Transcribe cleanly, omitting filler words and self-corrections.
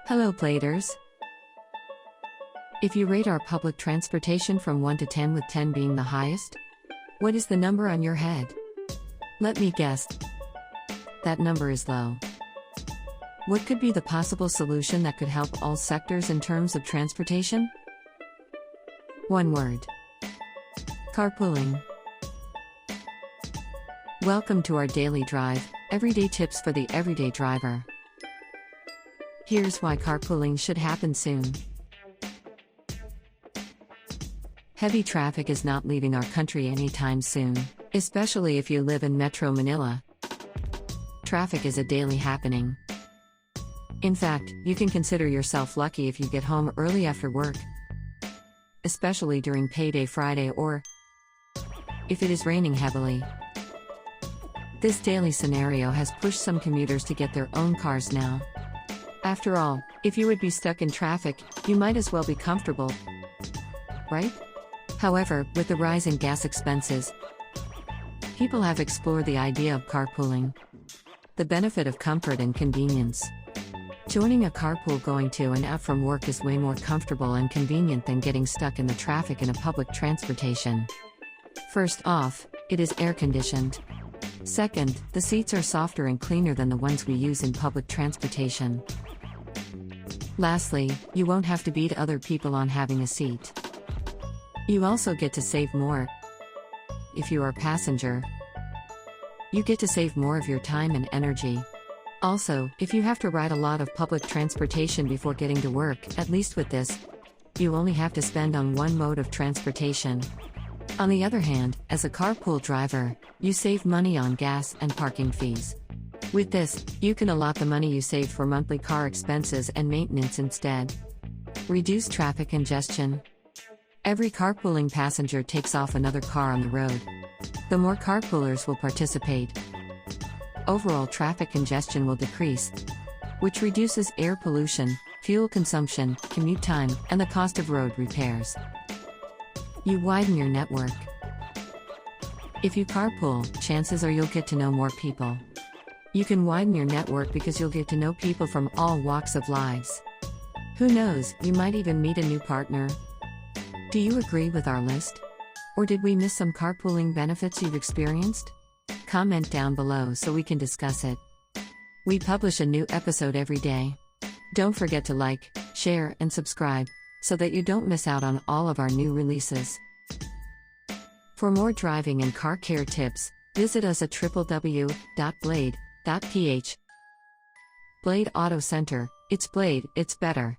Hello, Bladers. If you rate our public transportation from 1 to 10, with 10 being the highest, what is the number on your head? Let me guess. That number is low. What could be the possible solution that could help all sectors in terms of transportation? One word: carpooling. Welcome to our daily drive, everyday tips for the everyday driver. Here's why carpooling should happen soon. Heavy traffic is not leaving our country anytime soon, especially if you live in Metro Manila. Traffic is a daily happening. In fact, you can consider yourself lucky if you get home early after work, especially during payday Friday or if it is raining heavily. This daily scenario has pushed some commuters to get their own cars now. After all, if you would be stuck in traffic, you might as well be comfortable, right? However, with the rise in gas expenses, people have explored the idea of carpooling. The benefit of comfort and convenience. Joining a carpool going to and out from work is way more comfortable and convenient than getting stuck in the traffic in a public transportation. First off, it is air-conditioned. Second, the seats are softer and cleaner than the ones we use in public transportation. Lastly, you won't have to beat other people on having a seat. You also get to save more. If you are a passenger, you get to save more of your time and energy. Also, if you have to ride a lot of public transportation before getting to work, at least with this, you only have to spend on one mode of transportation. On the other hand, as a carpool driver, you save money on gas and parking fees. With this, you can allot the money you saved for monthly car expenses and maintenance instead. Reduce traffic congestion. Every carpooling passenger takes off another car on the road. The more carpoolers will participate, overall traffic congestion will decrease, which reduces air pollution, fuel consumption, commute time, and the cost of road repairs. You widen your network. If you carpool, chances are you'll get to know more people. You can widen your network because you'll get to know people from all walks of lives. Who knows, you might even meet a new partner. Do you agree with our list? Or did we miss some carpooling benefits you've experienced? Comment down below so we can discuss it. We publish a new episode every day. Don't forget to like, share, and subscribe, so that you don't miss out on all of our new releases. For more driving and car care tips, visit us at www.blade.ph. Blade Auto Center, it's Blade, it's better.